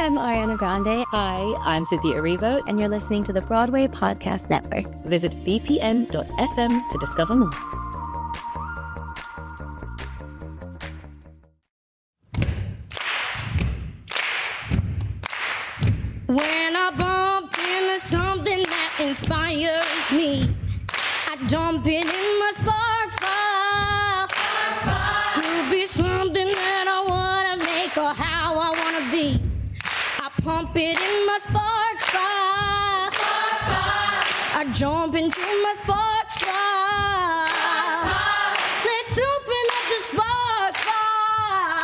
I'm Ariana Grande. Hi, I'm Cynthia Erivo. And you're listening to the Broadway Podcast Network. Visit bpm.fm to discover more. When I bump into something that inspires me, I dump it in my spark file. Could be something that I want to make or how I want to be. I pump it in my spark file. I jump into my spark file. Let's open up the spark file.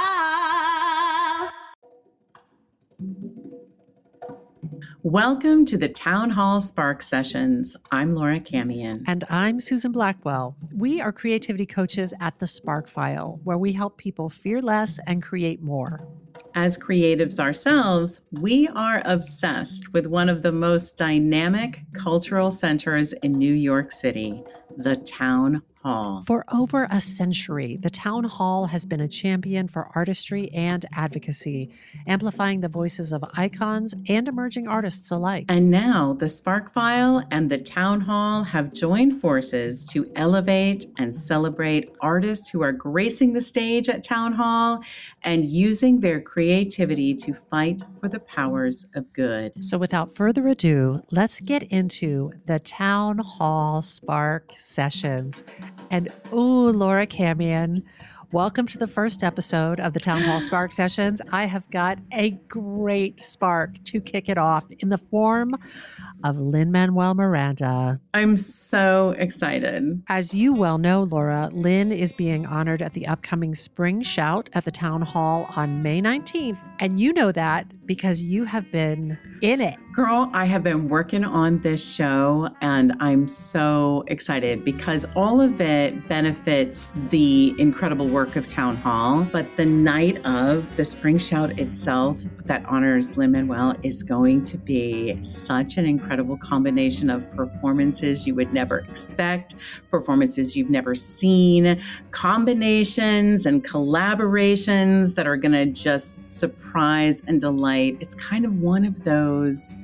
Welcome to the Town Hall Spark Sessions. I'm Laura Camion. And I'm Susan Blackwell. We are creativity coaches at the Spark File, where we help people fear less and create more. As creatives ourselves, we are obsessed with one of the most dynamic cultural centers in New York City, the Town Hall. For over a century, the Town Hall has been a champion for artistry and advocacy, amplifying the voices of icons and emerging artists alike. And now the Spark File and the Town Hall have joined forces to elevate and celebrate artists who are gracing the stage at Town Hall and using their creativity to fight for the powers of good. So without further ado, let's get into the Town Hall Spark Sessions. And Laura Camion, welcome to the first episode of the Town Hall Spark Sessions. I have got a great spark to kick it off in the form of Lin-Manuel Miranda. I'm so excited. As you well know, Laura, Lin is being honored at the upcoming Spring Shout at the Town Hall on May 19th. And you know that because you have been in it. Girl, I have been working on this show and I'm so excited because all of it benefits the incredible work of Town Hall. But the night of the Spring Shout itself that honors Lin-Manuel is going to be such an incredible combination of performances you would never expect, performances you've never seen, combinations and collaborations that are going to just surprise and delight. It's kind of one of those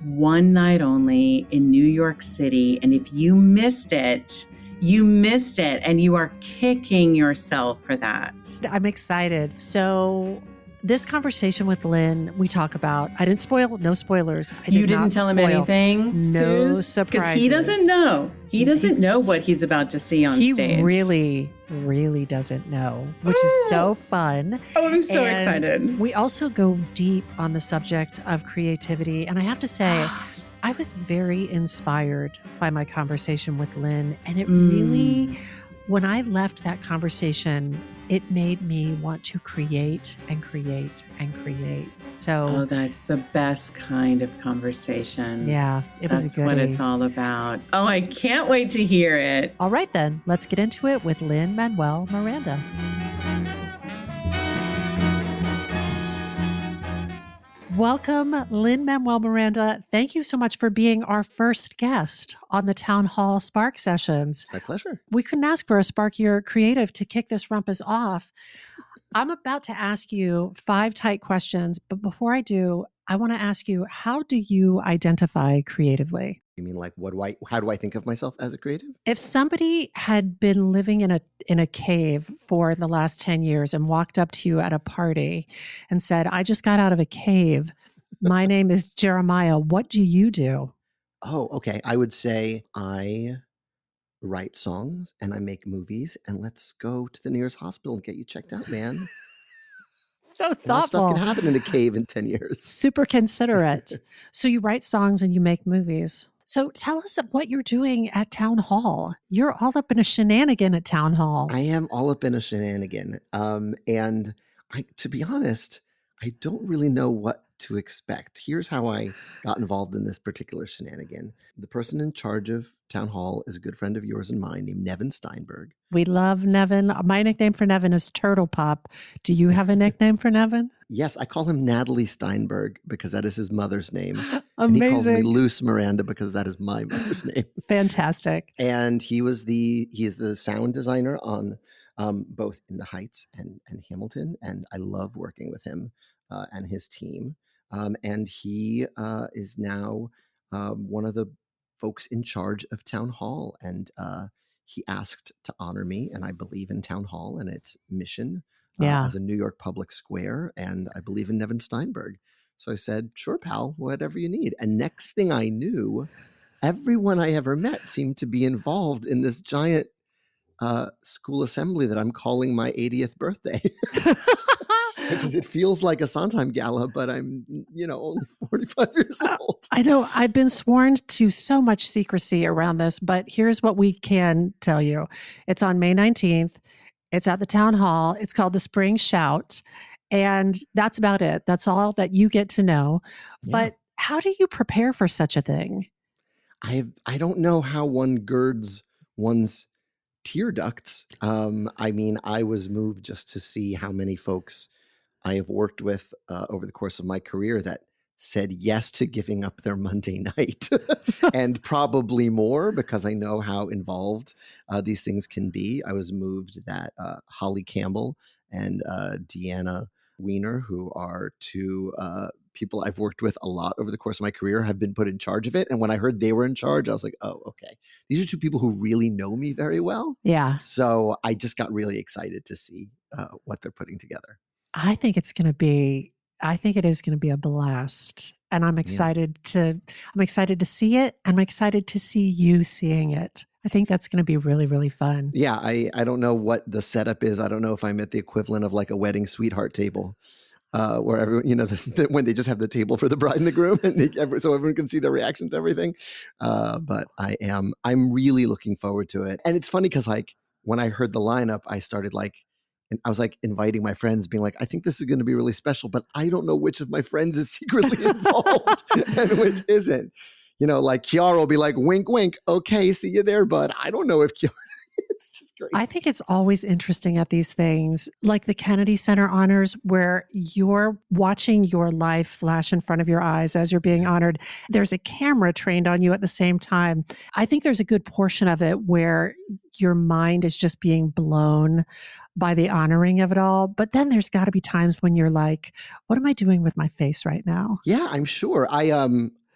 one night only in New York City. And if you missed it, you missed it and you are kicking yourself for that. I'm excited. So this conversation with Lin, we talk about, I didn't spoil, no spoilers. You didn't tell him anything? No surprises. Because he doesn't know. He doesn't know what he's about to see on stage. He really doesn't know, which is so fun. Oh, I'm so excited. We also go deep on the subject of creativity. And I have to say, I was very inspired by my conversation with Lin. And it really, when I left that conversation, it made me want to create and create and create. So, that's the best kind of conversation. Yeah, it was a goodie. That's what it's all about. Oh, I can't wait to hear it. All right, then, let's get into it with Lin-Manuel Miranda. Welcome, Lin-Manuel Miranda. Thank you so much for being our first guest on the Town Hall Spark Sessions. My pleasure. We couldn't ask for a sparkier creative to kick this rumpus off. I'm about to ask you 5 tight questions, but before I do, I want to ask you, how do you identify creatively? You mean like how do I think of myself as a creative? If somebody had been living in a cave for the last 10 years and walked up to you at a party and said, I just got out of a cave. My name is Jeremiah. What do you do? Oh, okay. I would say I write songs and I make movies and let's go to the nearest hospital and get you checked out, man. So thoughtful. A lot of stuff can happen in a cave in 10 years. Super considerate. So you write songs and you make movies. So tell us what you're doing at Town Hall. You're all up in a shenanigan at Town Hall. I am all up in a shenanigan. And to be honest, I don't really know what to expect. Here's how I got involved in this particular shenanigan. The person in charge of Town Hall is a good friend of yours and mine named Nevin Steinberg. We love Nevin. My nickname for Nevin is Turtle Pop. Do you have a nickname for Nevin? Yes, I call him Natalie Steinberg because that is his mother's name. Amazing. And he calls me Loose Miranda because that is my mother's name. Fantastic. And he is the sound designer on both In the Heights and Hamilton. And I love working with him and his team. And he is now one of the folks in charge of Town Hall. And he asked to honor me, and I believe in Town Hall and its mission Yeah. as a New York public square, and I believe in Nevin Steinberg. So I said, sure, pal, whatever you need. And next thing I knew, everyone I ever met seemed to be involved in this giant school assembly that I'm calling my 80th birthday. Because it feels like a Sondheim gala, but I'm, only 45 years old. I know I've been sworn to so much secrecy around this, but here's what we can tell you. It's on May 19th. It's at the town hall. It's called the Spring Shout. And that's about it. That's all that you get to know. Yeah. But how do you prepare for such a thing? I don't know how one girds one's tear ducts. I mean, I was moved just to see how many folks I have worked with over the course of my career that said yes to giving up their Monday night and probably more, because I know how involved these things can be. I was moved that Holly Campbell and Deanna Weiner, who are two people I've worked with a lot over the course of my career, have been put in charge of it. And when I heard they were in charge, I was like, oh, okay. These are two people who really know me very well. Yeah. So I just got really excited to see what they're putting together. I think it is going to be a blast. And I'm excited to see it. I'm excited to see you seeing it. I think that's going to be really, really fun. Yeah. I don't know what the setup is. I don't know if I'm at the equivalent of like a wedding sweetheart table. Where everyone, when they just have the table for the bride and the groom, and so everyone can see the reaction to everything. But I'm really looking forward to it. And it's funny because like when I heard the lineup, I started and I was like inviting my friends, being like, I think this is going to be really special, but I don't know which of my friends is secretly involved and which isn't. Like Kiara will be like, wink, wink. Okay, see you there, bud. I don't know if Kiara. It's just great. I think it's always interesting at these things, like the Kennedy Center honors, where you're watching your life flash in front of your eyes as you're being honored. There's a camera trained on you at the same time. I think there's a good portion of it where your mind is just being blown by the honoring of it all. But then there's got to be times when you're like, what am I doing with my face right now? Yeah, I'm sure.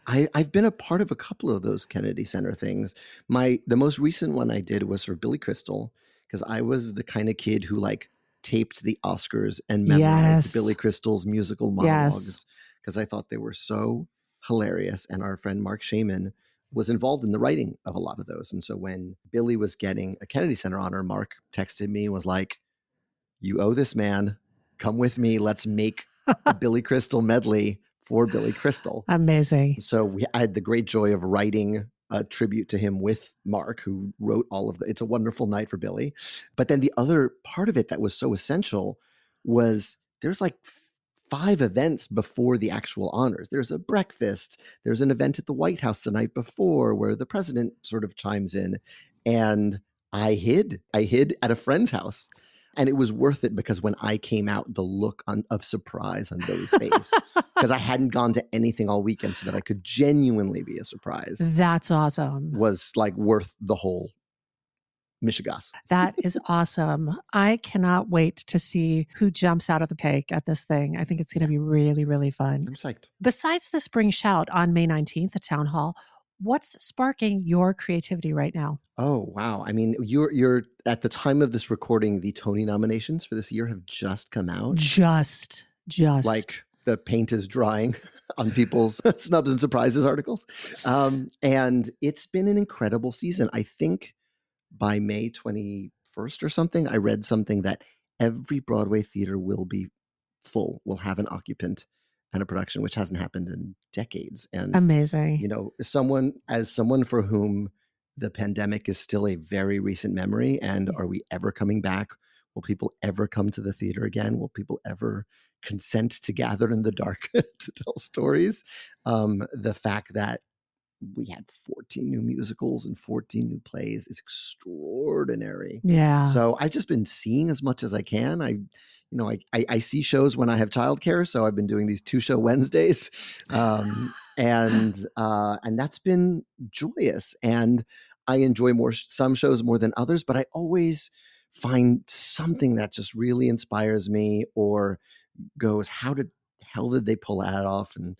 I've been a part of a couple of those Kennedy Center things. The most recent one I did was for Billy Crystal, because I was the kind of kid who like taped the Oscars and memorized Billy Crystal's musical monologues because I thought they were so hilarious. And our friend Mark Shaman was involved in the writing of a lot of those. And so when Billy was getting a Kennedy Center honor, Mark texted me and was like, you owe this man. Come with me. Let's make a Billy Crystal medley for Billy Crystal. Amazing. So I had the great joy of writing a tribute to him with Mark, who wrote all of It's a Wonderful Night for Billy. But then the other part of it that was so essential was there's like 5 events before the actual honors. There's a breakfast. There's an event at the White House the night before where the president sort of chimes in. And I hid at a friend's house. And it was worth it because when I came out, the look of surprise on Billy's face, because I hadn't gone to anything all weekend so that I could genuinely be a surprise. That's awesome. Was like worth the whole Michigas. That is awesome. I cannot wait to see who jumps out of the cake at this thing. I think it's going to be really, really fun. I'm psyched. Besides the Spring Shout on May 19th at Town Hall, what's sparking your creativity right now? Oh, wow. I mean, you're at the time of this recording, the Tony nominations for this year have just come out. Just. Like the paint is drying on people's snubs and surprises articles. And it's been an incredible season. I think by May 21st or something, I read something that every Broadway theater will be full, will have an occupant and a production, which hasn't happened in decades. And amazing. Someone for whom the pandemic is still a very recent memory, and are we ever coming back? Will people ever come to the theater again? Will people ever consent to gather in the dark to tell stories? The fact that we had 14 new musicals and 14 new plays is extraordinary. Yeah. So I've just been seeing as much as I can. I see shows when I have childcare, so I've been doing these 2-show Wednesdays, and that's been joyous. And I enjoy some shows more than others, but I always find something that just really inspires me, or goes, how did hell did they pull that off? And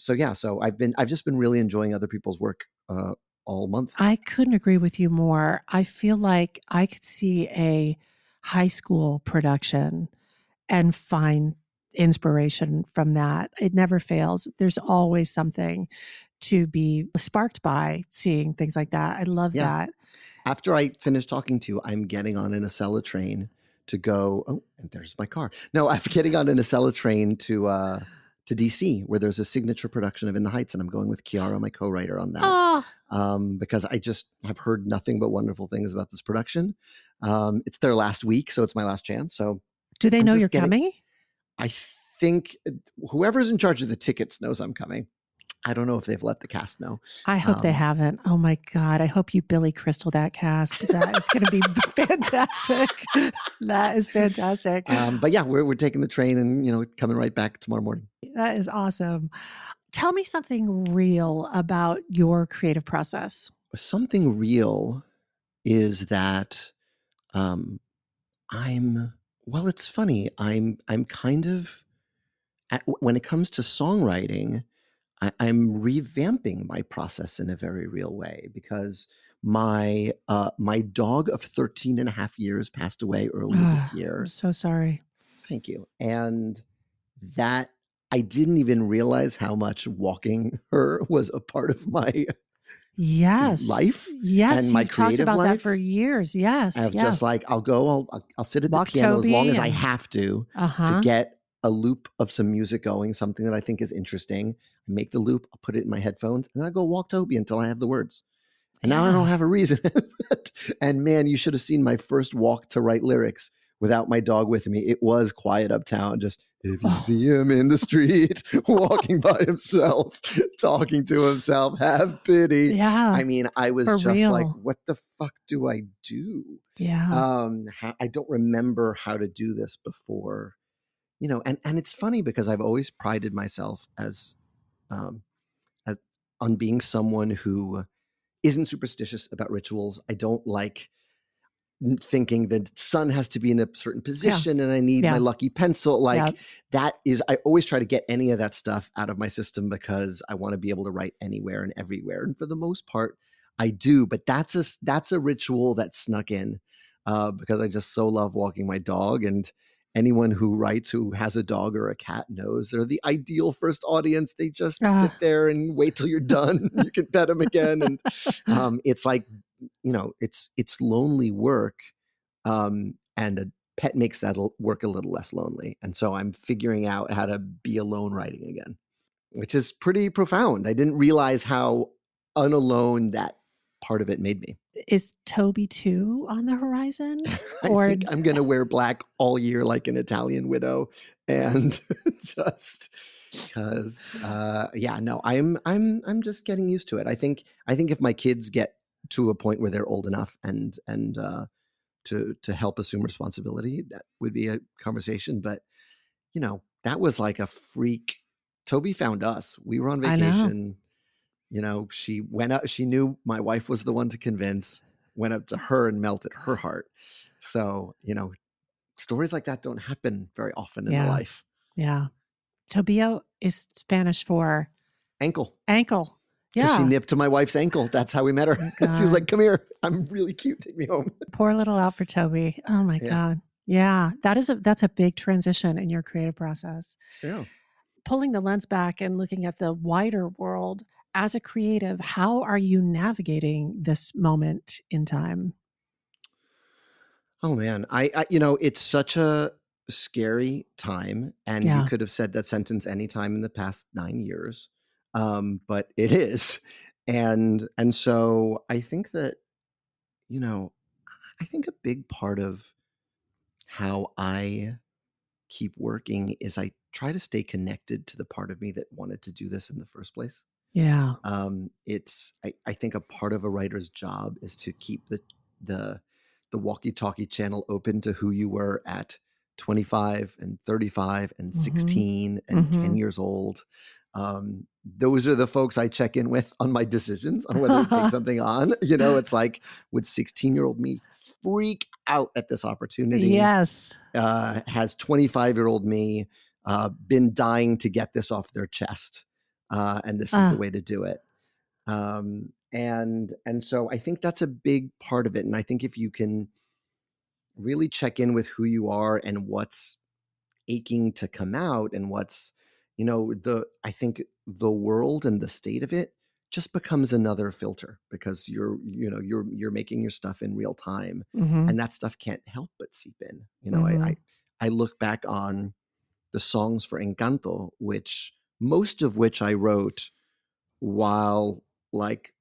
so I've just been really enjoying other people's work all month. I couldn't agree with you more. I feel like I could see a high school production and find inspiration from that. It never fails. There's always something to be sparked by seeing things like that. I love Yeah. that. After I finish talking to you, I'm getting on an Acela train to go. Oh, and there's my car. No, I'm getting on an Acela train to DC, where there's a signature production of In the Heights, and I'm going with Kiara, my co-writer, on that. Oh, Because I just have heard nothing but wonderful things about this production. It's their last week, so it's my last chance. So do they I'm know just you're getting- coming? I think whoever's in charge of the tickets knows I'm coming. I don't know if they've let the cast know. I hope they haven't. Oh my God. I hope you Billy Crystal that cast. That is going to be fantastic. That is fantastic. But yeah, we're taking the train and coming right back tomorrow morning. That is awesome. Tell me something real about your creative process. Something real is that it's funny. I'm kind of, when it comes to songwriting, I'm revamping my process in a very real way, because my dog of 13 and a half years passed away earlier this year. I'm so sorry. Thank you. And that, I didn't even realize how much walking her was a part of my life. Yes, and my you've talked creative about that life. for years. Yes, I've yeah. just like, I'll sit at the Walk piano as long Toby as I and- have to Uh-huh. get a loop of some music going, something that I think is interesting. I make the loop, I'll put it in my headphones, and then I go walk Toby until I have the words. And now I don't have a reason. And man, you should have seen my first walk to write lyrics without my dog with me. It was quiet uptown. Just, if you see him in the street, walking by himself, talking to himself, have pity. Yeah. I mean, I was For just like, real. what the fuck do I do? Yeah. I don't remember how to do this before, and it's funny because I've always prided myself as on being someone who isn't superstitious about rituals. I don't like thinking that sun has to be in a certain position and I need my lucky pencil. That is, I always try to get any of that stuff out of my system because I want to be able to write anywhere and everywhere. And for the most part, I do. But that's a ritual that snuck in because I just so love walking my dog. And anyone who writes who has a dog or a cat knows they're the ideal first audience. They just sit there and wait till you're done. You can pet them again. And it's like, it's lonely work. And a pet makes that work a little less lonely. And so I'm figuring out how to be alone writing again, which is pretty profound. I didn't realize how unalone that part of it made me. Is Toby 2 on the horizon? I think I'm going to wear black all year like an Italian widow, and just because I'm just getting used to it. I think if my kids get to a point where they're old enough and to help assume responsibility, that would be a conversation. But that was like a freak. Toby found us. We were on vacation. She went up, she knew my wife was the one to convince, went up to her and melted her heart. So, stories like that don't happen very often in life. Yeah. Tobio is Spanish for ankle. Yeah. She nipped to my wife's ankle. That's how we met her. She was like, come here. I'm really cute. Take me home. Poor little out for Toby. Oh my God. Yeah. That's a big transition in your creative process. Yeah. Pulling the lens back and looking at the wider world as a creative, how are you navigating this moment in time? Oh man, I it's such a scary time, and you could have said that sentence anytime in the past 9 years, but it is, and so I think that I think a big part of how I keep working is I try to stay connected to the part of me that wanted to do this in the first place. Yeah. I think a part of a writer's job is to keep the walkie-talkie channel open to who you were at 25 and 35 and 16 and 10 years old. Those are the folks I check in with on my decisions on whether to take something on. It's like, would 16-year-old me freak out at this opportunity? Yes. Has 25-year-old me been dying to get this off their chest, and this is the way to do it. And so I think that's a big part of it. And I think if you can really check in with who you are and what's aching to come out and what's, I think the world and the state of it just becomes another filter because you're making your stuff in real time, and that stuff can't help but seep in. I look back on the songs for Encanto, most of which I wrote while like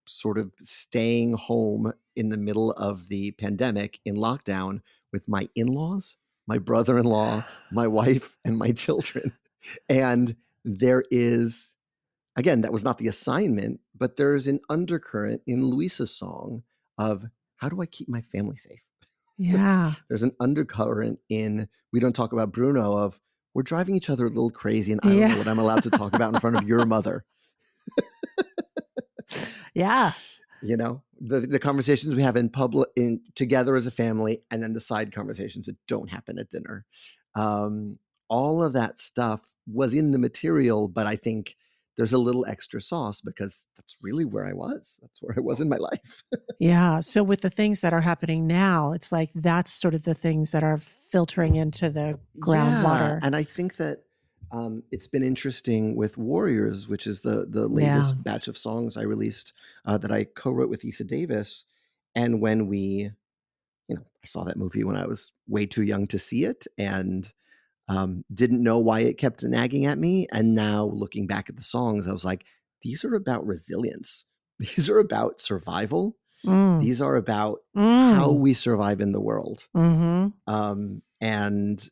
sort of staying home in the middle of the pandemic in lockdown with my in-laws, my brother-in-law, my wife, and my children. And there is, again, that was not the assignment, but there's an undercurrent in Luisa's song of how do I keep my family safe? Yeah. There's an undercurrent in We Don't Talk About Bruno of we're driving each other a little crazy and I don't know what I'm allowed to talk about in front of your mother. Yeah. The conversations we have in public together as a family, and then the side conversations that don't happen at dinner. All of that stuff was in the material, but I think there's a little extra sauce because that's really where I was. That's where I was in my life. Yeah. So with the things that are happening now, it's like that's sort of the things that are filtering into the groundwater. And I think that it's been interesting with Warriors, which is the latest batch of songs I released that I co-wrote with Issa Davis. And when I saw that movie when I was way too young to see it and didn't know why it kept nagging at me. And now looking back at the songs, I was like, these are about resilience. These are about survival. These are about how we survive in the world. And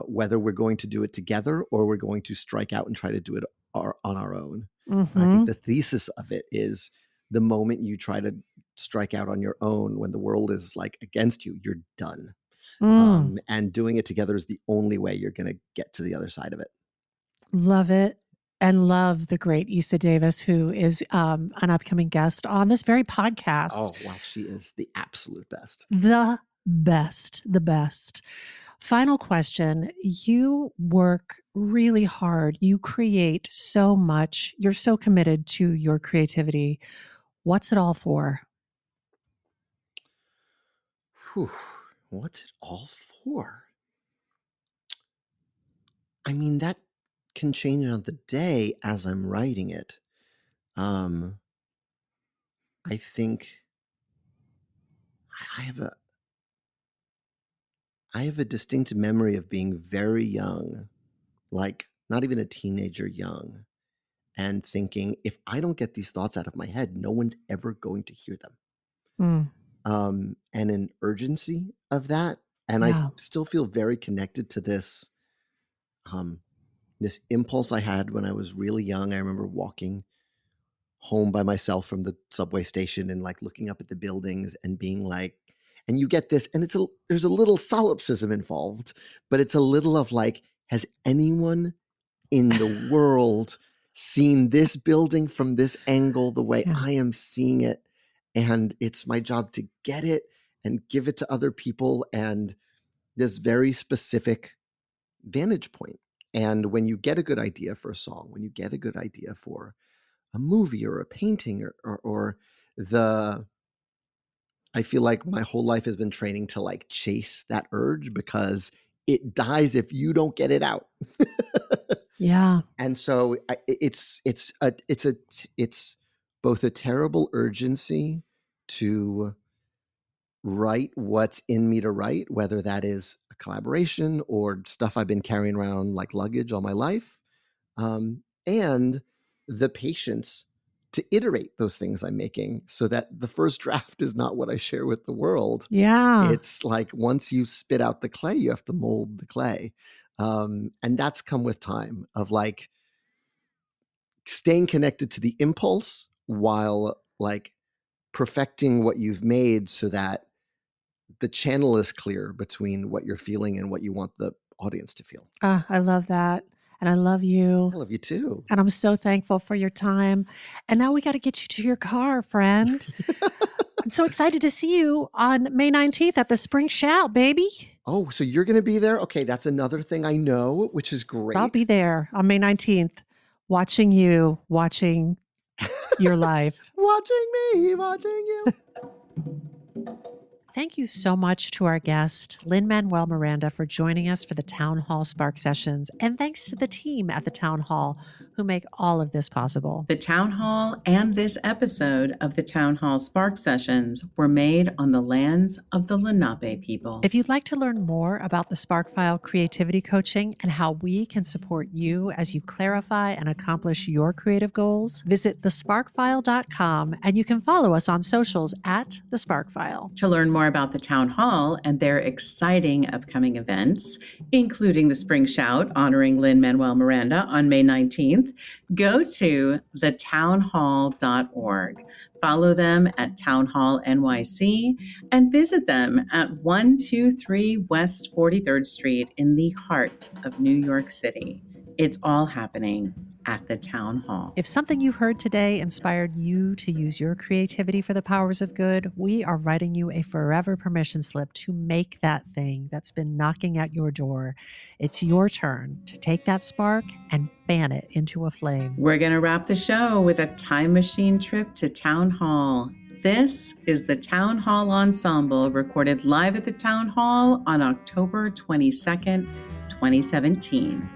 whether we're going to do it together or we're going to strike out and try to do it on our own. I think the thesis of it is the moment you try to strike out on your own when the world is like against you, you're done. And doing it together is the only way you're going to get to the other side of it. Love it. And love the great Issa Davis, who is an upcoming guest on this very podcast. Oh, wow. She is the absolute best. The best. Final question. You work really hard. You create so much. You're so committed to your creativity. What's it all for? What's it all for? I mean, that can change on the day as I'm writing it. I think I have a distinct memory of being very young, like not even a teenager young, and thinking, if I don't get these thoughts out of my head, no one's ever going to hear them. And an urgency of that. And I still feel very connected to this impulse I had when I was really young. I remember walking home by myself from the subway station and like looking up at the buildings and being like, and you get this, and there's a little solipsism involved, but it's a little of like, has anyone in the world seen this building from this angle the way I am seeing it? And it's my job to get it and give it to other people, and this very specific vantage point. And when you get a good idea for a song, when you get a good idea for a movie or a painting or I feel like my whole life has been training to like chase that urge because it dies if you don't get it out. Yeah. And so it's both a terrible urgency to write what's in me to write, whether that is a collaboration or stuff I've been carrying around like luggage all my life, and the patience to iterate those things I'm making so that the first draft is not what I share with the world. Yeah. It's like once you spit out the clay, you have to mold the clay. And that's come with time of like staying connected to the impulse while like perfecting what you've made so that the channel is clear between what you're feeling and what you want the audience to feel. I love that. And I love you. I love you too. And I'm so thankful for your time. And now we got to get you to your car, friend. I'm so excited to see you on May 19th at the Spring Shout, baby. Oh, so you're going to be there? Okay, that's another thing I know, which is great. I'll be there on May 19th, watching you, watching your life. Watching me, watching you. Thank you so much to our guest, Lin-Manuel Miranda, for joining us for the Town Hall Spark Sessions. And thanks to the team at the Town Hall who make all of this possible. The Town Hall and this episode of the Town Hall Spark Sessions were made on the lands of the Lenape people. If you'd like to learn more about the SparkFile creativity coaching and how we can support you as you clarify and accomplish your creative goals, visit thesparkfile.com and you can follow us on socials at The SparkFile. To learn more about the Town Hall and their exciting upcoming events, including the Spring Shout honoring Lin-Manuel Miranda on May 19th, go to thetownhall.org. Follow them at Town Hall NYC and visit them at 123 West 43rd Street in the heart of New York City. It's all happening at the Town Hall. If something you heard today inspired you to use your creativity for the powers of good, we are writing you a forever permission slip to make that thing that's been knocking at your door. It's your turn to take that spark and fan it into a flame. We're going to wrap the show with a time machine trip to Town Hall. This is the Town Hall Ensemble, recorded live at the Town Hall on October 22nd, 2017.